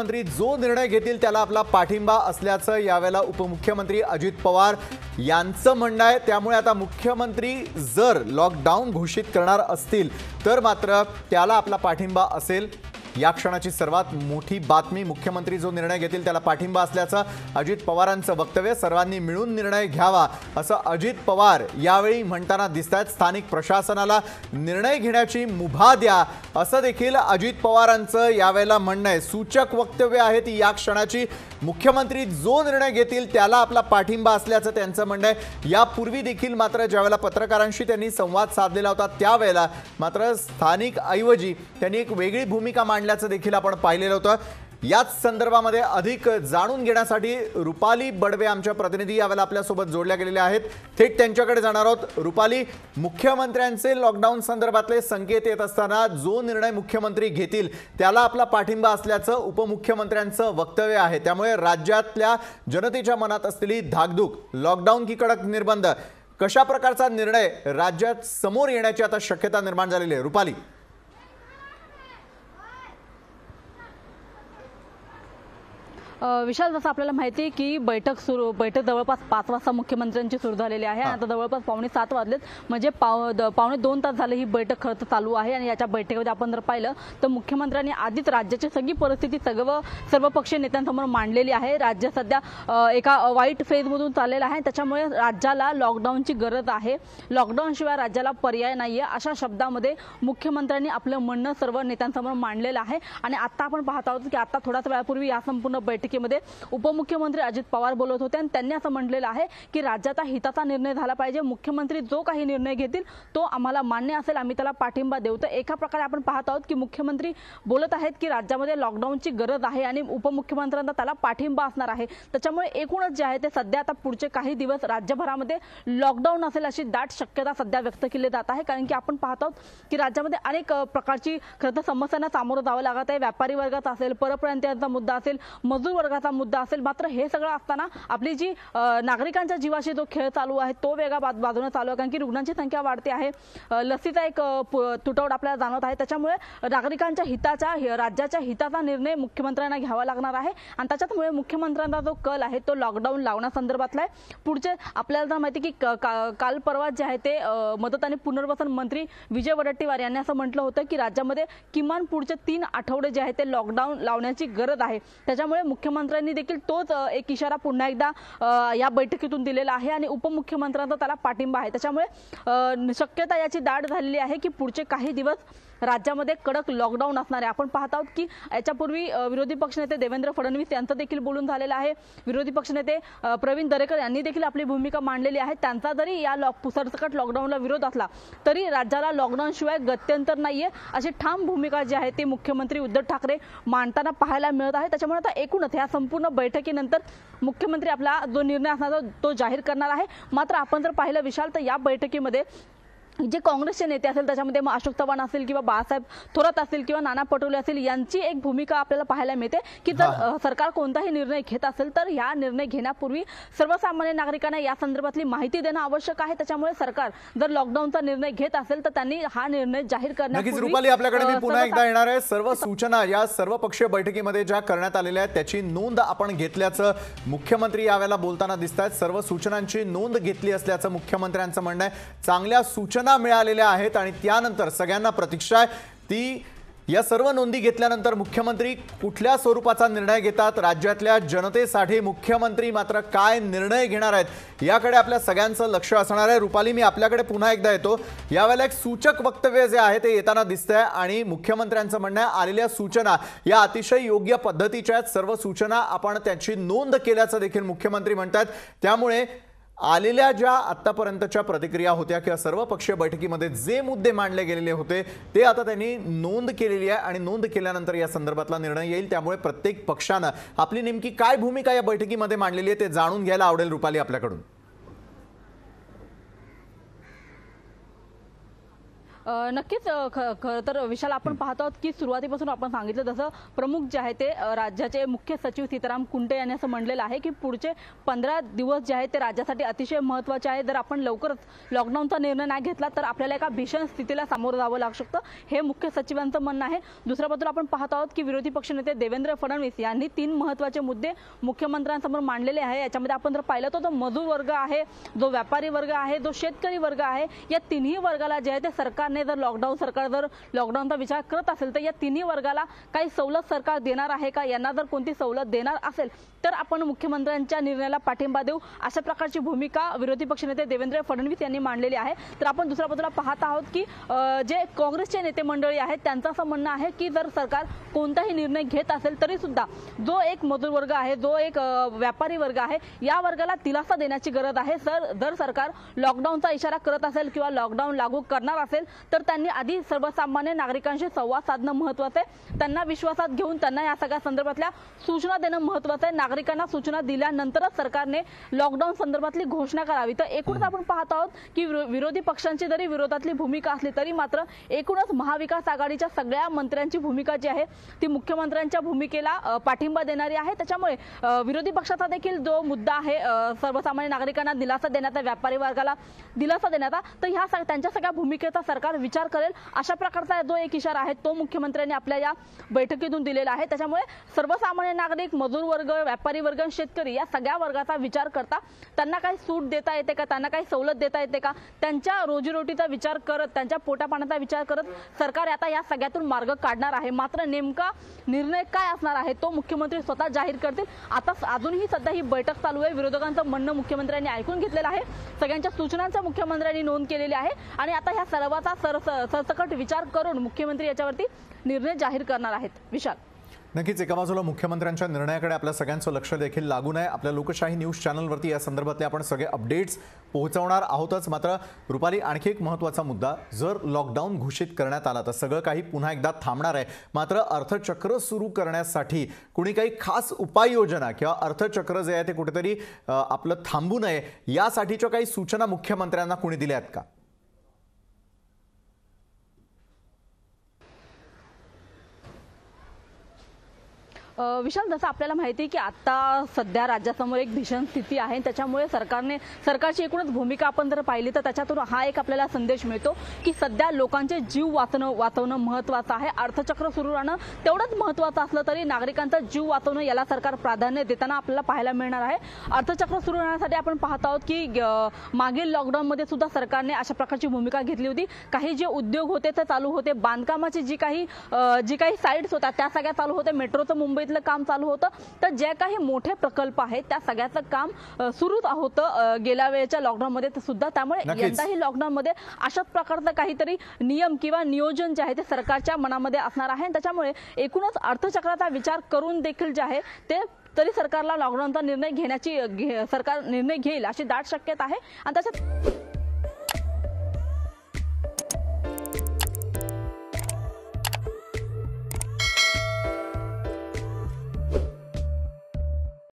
मंत्री जो निर्णय घेतील त्याला आपला पाठिंबा असल्याचं यावेळेला उपमुख्यमंत्री अजित पवार यांचं म्हणणं आहे। त्यामुळे आता मुख्यमंत्री जर लॉकडाऊन घोषित करणार असतील तर मात्र त्याला आपला पाठिंबा असेल। या क्षणाची सर्वात मोठी बातमी, मुख्यमंत्री जो निर्णय घेतील त्याला पाठिंबा असल्याचं अजित पवारांचं वक्तव्य। सर्वांनी मिळून निर्णय घ्यावा असं अजित पवार यावेळी म्हणताना दिसतात। स्थानिक प्रशासनाला निर्णय घेण्याची मुभा द्या असं देखील अजित पवारांचं यावेळेला म्हणणं आहे। सूचक वक्तव्य आहे ती या क्षणाची। मुख्यमंत्री जो निर्णय घेतील त्याला आपला पाठिंबा असल्याचं त्यांचं म्हणणं आहे। यापूर्वी देखील मात्र ज्यावेळेला पत्रकारांशी त्यांनी संवाद साधलेला होता त्यावेळेला मात्र स्थानिक ऐवजी त्यांनी एक वेगळी भूमिका मांडल्याचं देखील आपण पाहिलेलं होतं। याच संदर्भामध्ये अधिक जाणून घेण्यासाठी रुपाली बडवे आमच्या प्रतिनिधी यावेळेला आपल्या सोबत जोडल्या गेलेल्या आहेत। थेट त्यांच्याकडे जाणार आहोत। रुपाली, मुख्यमंत्र्यांचे लॉकडाऊन संदर्भातले संकेत येत असताना जो निर्णय मुख्यमंत्री घेतील त्याला आपला पाठिंबा असल्याचं उपमुख्यमंत्र्यांचं वक्तव्य आहे। त्यामुळे राज्यातल्या जनतेच्या मनात असलेली धाकधूक, लॉकडाऊन की कडक निर्बंध, कशा प्रकारचा निर्णय राज्यात समोर येण्याची आता शक्यता निर्माण झालेली आहे? रुपाली, विशाल, जसं आपल्याला माहिती आहे की बैठक जवळपास 5 वाजता मुख्यमंत्र्यांची सुरू झालेली आहे। आता जवळपास 6:45 वाजलेत, म्हणजे पावणे 2 तास झाले ही बैठक खरं तर चालू आहे। आणि याच्या बैठकीमध्ये आपण जर पाहिलं तर मुख्यमंत्र्यांनी आधीच राज्याची सगळी परिस्थिती सर्वपक्षीय नेत्यांसमोर मांडलेली आहे। राज्य सध्या एका वाईट फेजमधून चाललेलं आहे, त्याच्यामुळे राज्याला लॉकडाऊनची गरज आहे, लॉकडाऊनशिवाय राज्याला पर्याय नाहीये अशा शब्दामध्ये मुख्यमंत्र्यांनी आपलं म्हणणं सर्व नेत्यांसमोर मांडलेलं आहे। आणि आता आपण पाहत आहोत की आता थोड्याच वेळापूर्वी या संपूर्ण बैठकीमध्ये उपमुख्यमंत्री अजित पवार बोलत होते आणि त्यांनी असं म्हटलेलं आहे की राज्याचा हिताचा निर्णय झाला पाहिजे, मुख्यमंत्री जो काही निर्णय घेतील तो आम्हाला मान्य असेल, आम्ही त्याला पाठिंबा देऊ। तर एका प्रकारे आपण पाहत आहोत की मुख्यमंत्री बोलत आहेत की राज्यामध्ये लॉकडाऊनची गरज आहे आणि उपमुख्यमंत्र्यांचा त्याला पाठिंबा असणार आहे। त्याच्यामुळे एकूणच जे आहे ते सध्या आता पुढचे काही दिवस राज्यभरामध्ये लॉकडाऊन असेल अशी दाट शक्यता सध्या व्यक्त केली जात आहे। कारण की आपण पाहत आहोत की राज्यामध्ये अनेक प्रकारची खरं तर समस्यांना सामोरं जावं लागत आहे। व्यापारी वर्गाचा असेल, परप्रांतीयांचा मुद्दा असेल, मजूर वर्गाचा मुद्दा असेल, मात्र हे सगळं असताना आपली जी नागरिकांच्या जीवाशी जो खेळ चालू आहे तो वेगळा बाजूने चालू आहे। कारण की रुग्णांची संख्या वाढते आहे, लसीचा एक तुटवडा आपल्याला जाणवत आहे। त्याच्यामुळे नागरिकांच्या हिताचा, राज्याच्या हिताचा निर्णय मुख्यमंत्र्यांना घ्यावा लागणार आहे आणि त्याच्यामुळे मुख्यमंत्र्यांचा जो कल आहे तो लॉकडाऊन लावण्यासंदर्भातला आहे। पुढचे आपल्याला तर माहिती की काल परवा जे आहे ते मदत आणि पुनर्वसन मंत्री विजय वडेट्टीवार यांनी असं म्हटलं होतं की राज्यामध्ये किमान पुढचे 3 आठवडे जे आहे ते लॉकडाऊन लावण्याची गरज आहे। त्याच्यामुळे मुख्यमंत्र्यांनी देखील तोच एक इशारा पुन्हा एकदा या बैठकीतून दिलेला आहे आणि उपमुख्यमंत्र्यांचा त्याला पाठिंबा आहे। त्याच्यामुळे शक्यता याची दाट झालेली आहे की पुढचे काही दिवस राज्यामध्ये कडक लॉकडाऊन असणार आहे। आपण पाहत आहोत की याच्यापूर्वी विरोधी पक्षनेते देवेंद्र फडणवीस यांचं देखील बोलून झालेलं आहे। विरोधी पक्षनेते प्रवीण दरेकर यांनी देखील आपली भूमिका मांडलेली आहे। त्यांचा जरी या सरसकट लॉकडाऊनला विरोध असला तरी राज्याला लॉकडाऊन शिवाय गत्यंतर नाहीये अशी ठाम भूमिका जी आहे ती मुख्यमंत्री उद्धव ठाकरे मांडताना पाहायला मिळत आहे। त्याच्यामुळे आता एकूणच या संपूर्ण बैठकीनंतर मुख्यमंत्री आपला जो निर्णय असणार तो जाहीर करणार आहे। मात्र आपण जर पाहिलं विशाल तर या बैठकीमध्ये जे काँग्रेसचे नेते असेल त्याच्यामध्ये अशोक चव्हाण असेल किंवा बाळासाहेब थोरात असेल किंवा नाना पटोले असेल यांची एक भूमिका आपल्याला पाहायला मिळते की जर सरकार कोणताही निर्णय घेत असेल तर या निर्णय घेण्यापूर्वी सर्वसामान्य नागरिकांना या संदर्भातली माहिती देणं आवश्यक आहे। त्याच्यामुळे सरकार जर लॉकडाऊनचा निर्णय घेत असेल तर त्यांनी हा निर्णय जाहीर करण्यापूर्वी नक्कीच रुपाली आपल्याकडे मी पुन्हा एकदा येणार आहे। सर्व सूचना या सर्वपक्षीय बैठकीमध्ये ज्या करण्यात आलेल्या आहेत त्याची नोंद आपण घेतल्याचं मुख्यमंत्री यावेळेला बोलताना दिसतात। सर्व सूचनांची नोंद घेतली असल्याचं मुख्यमंत्र्यांचं म्हणणं आहे। चांगल्या सूचना मिळालेल्या आहेत आणि त्यानंतर सगळ्यांना प्रतीक्षा आहे ती या सर्व नोंदी घेतल्यानंतर मुख्यमंत्री कुठल्या स्वरूपाचा निर्णय घेतात, राज्यातल्या जनतेसाठी मुख्यमंत्री मात्र काय निर्णय घेणार आहेत याकडे आपल्या सगळ्यांचं लक्ष असणार आहे। रुपाली, मी आपल्याकडे पुन्हा एकदा येतो। यावेळेला एक सूचक वक्तव्य जे आहे ते येताना दिसतंय आणि मुख्यमंत्र्यांचं म्हणणं आहे आलेल्या सूचना या अतिशय योग्य पद्धतीच्या आहेत, सर्व सूचना आपण त्याची नोंद केल्याचं देखील मुख्यमंत्री म्हणतात। त्यामुळे आलेल्या ज्या आतापर्यंतच्या प्रतिक्रिया होत्या किंवा सर्वपक्षीय बैठकीमध्ये जे मुद्दे मांडले गेलेले होते ते आता त्यांनी नोंद केलेली आहे आणि नोंद केल्यानंतर या संदर्भातला निर्णय येईल। त्यामुळे प्रत्येक पक्षानं आपली नेमकी काय भूमिका या बैठकीमध्ये मांडलेली आहे ते जाणून घ्यायला आवडेल रुपाली आपल्याकडून। नक्कीच खरं तर विशाल आपण पाहतो आहोत की सुरुवातीपासून आपण सांगितलं जसं प्रमुख जे आहे ते राज्याचे मुख्य सचिव सीताराम कुंटे यांनी असं म्हणलेलं आहे की पुढचे 15 दिवस जे आहेत ते राज्यासाठी अतिशय महत्त्वाचे आहे. जर आपण लवकरच लॉकडाऊनचा निर्णय नाही घेतला तर आपल्याला एका भीषण स्थितीला सामोरं जावं लागू शकतं, हे मुख्य सचिवांचं म्हणणं आहे. दुसऱ्या बाजूला आपण पाहत आहोत की विरोधी पक्षनेते देवेंद्र फडणवीस यांनी 3 महत्त्वाचे मुद्दे मुख्यमंत्र्यांसमोर मांडलेले आहे. याच्यामध्ये आपण जर पाहिलं तर मजूर वर्ग आहे, जो व्यापारी वर्ग आहे, जो शेतकरी वर्ग आहे, या तिन्ही वर्गाला जे आहे ते सरकारने जर लॉकडाऊनचा विचार करत असेल तर या तिन्ही वर्गाला काही सवलत सरकार देणार आहे का, यांना जर कोणती सवलत देणार असेल तर आपण मुख्यमंत्र्यांच्या निर्णयाला पाठिंबा देऊ, अशा प्रकारची भूमिका विरोधी पक्षनेते देवेंद्र फडणवीस यांनी मांडलेली आहे. तर आपण दुसऱ्या बाजूला पाहत आहोत की जे काँग्रेसचे नेते मंडळी आहेत त्यांचं असं म्हणणं आहे की जर सरकार कोणताही निर्णय घेत असेल तरी सुद्धा जो एक मजूर वर्ग आहे, जो एक व्यापारी वर्ग आहे, या वर्गाला दिलासा देण्याची गरज आहे. जर सरकार लॉकडाऊनचा इशारा करत असेल किंवा लॉकडाऊन लागू करणार असेल तर त्यांनी आधी सर्वसामान्य नागरिकांशी संवाद साधणं महत्त्वाचं आहे. त्यांना विश्वासात घेऊन त्यांना या सगळ्या संदर्भातल्या सूचना देणं महत्त्वाचं आहे. नागरिकांना सूचना दिल्यानंतरच सरकारने लॉकडाऊन संदर्भातली घोषणा करावी. तर एकूणच आपण पाहत आहोत की विरोधी पक्षांची जरी विरोधातली भूमिका असली तरी मात्र एकूणच महाविकास आघाडीच्या सगळ्या मंत्र्यांची भूमिका जी आहे ती मुख्यमंत्र्यांच्या भूमिकेला पाठिंबा देणारी आहे. त्याच्यामुळे विरोधी पक्षाचा देखील जो मुद्दा आहे सर्वसामान्य नागरिकांना दिलासा देण्याचा, व्यापारी वर्गाला दिलासा देण्याचा, तर ह्या त्यांच्या सगळ्या भूमिकेचा सरकार विचार करेल अशा प्रकारचा जो एक इशारा आहे तो मुख्यमंत्र्यांनी आपल्या या बैठकीतून दिलेला आहे. त्याच्यामुळे सर्वसामान्य नागरिक, मजूर वर्ग, व्यापारी वर्ग, शेतकरी या सगळ्या वर्गाचा विचार करता त्यांना काही सूट देता येते का, त्यांना काही सवलत देता येते का, त्यांच्या रोजीरोटीचा विचार करत, त्यांच्या पोटापाण्याचा विचार करत सरकार आता या सगळ्यातून मार्ग काढणार आहे. मात्र नेमका निर्णय काय असणार आहे तो मुख्यमंत्री स्वतः जाहीर करतील. आता अजूनही सध्या ही बैठक चालू आहे. विरोधकांचं म्हणणं मुख्यमंत्र्यांनी ऐकून घेतलेलं आहे, सगळ्यांच्या सूचनांचा मुख्यमंत्र्यांनी नोंद केलेली आहे आणि आता ह्या सर्वाचा सरसकट विचार करून मुख्यमंत्री याच्यावरती निर्णय जाहीर करणार आहेत. विशाल, नक्कीच एका बाजूला मुख्यमंत्र्यांच्या निर्णयाकडे आपल्या सगळ्यांचं लक्ष देखील लागून आहे. आपल्या लोकशाही न्यूज चॅनलवरती या संदर्भातले आपण सगळे अपडेट्स पोहोचवणार आहोतच. मात्र रुपाली, आणखी एक महत्त्वाचा मुद्दा, जर लॉकडाऊन घोषित करण्यात आला तर सगळं काही पुन्हा एकदा थांबणार आहे. मात्र अर्थचक्र सुरू करण्यासाठी कुणी काही खास उपाययोजना किंवा अर्थचक्र जे आहे ते कुठेतरी आपलं थांबू नये यासाठीच्या काही सूचना मुख्यमंत्र्यांना कुणी दिल्या आहेत का? विशाल, जसं आपल्याला माहिती आहे की आता सध्या राज्यासमोर एक भीषण स्थिती आहे. त्याच्यामुळे सरकारची एकूणच भूमिका आपण जर पाहिली तर त्याच्यातून हा एक आपल्याला संदेश मिळतो की सध्या लोकांचे जीव वाचवणं महत्त्वाचं आहे. अर्थचक्र सुरू राहणं तेवढंच महत्त्वाचं असलं तरी नागरिकांचा जीव वाचवणं याला सरकार प्राधान्य देताना आपल्याला पाहायला मिळणार आहे. अर्थचक्र सुरू राहण्यासाठी आपण पाहत आहोत की मागील लॉकडाऊनमध्ये सुद्धा सरकारने अशा प्रकारची भूमिका घेतली होती. काही जे उद्योग होते ते चालू होते, बांधकामाची जी काही साईट्स होत्या त्या सगळ्या चालू होत्या, मेट्रोचं मुंबईतलं काम चालू होतं. तर जे काही मोठे प्रकल्प आहेत त्या सगळ्याचं काम सुरूच होतं गेल्या वेळेच्या लॉकडाऊनमध्ये सुद्धा. त्यामुळे यंदाही लॉकडाऊनमध्ये अशाच प्रकारचं काहीतरी नियम किंवा नियोजन जे आहे ते सरकारच्या मनामध्ये असणार आहे. त्याच्यामुळे एकूणच अर्थचक्राचा विचार करून देखील जे आहे ते तरी सरकारला लॉकडाऊनचा निर्णय सरकार निर्णय घेईल अशी दाट शक्यता आहे. आणि त्याच्यात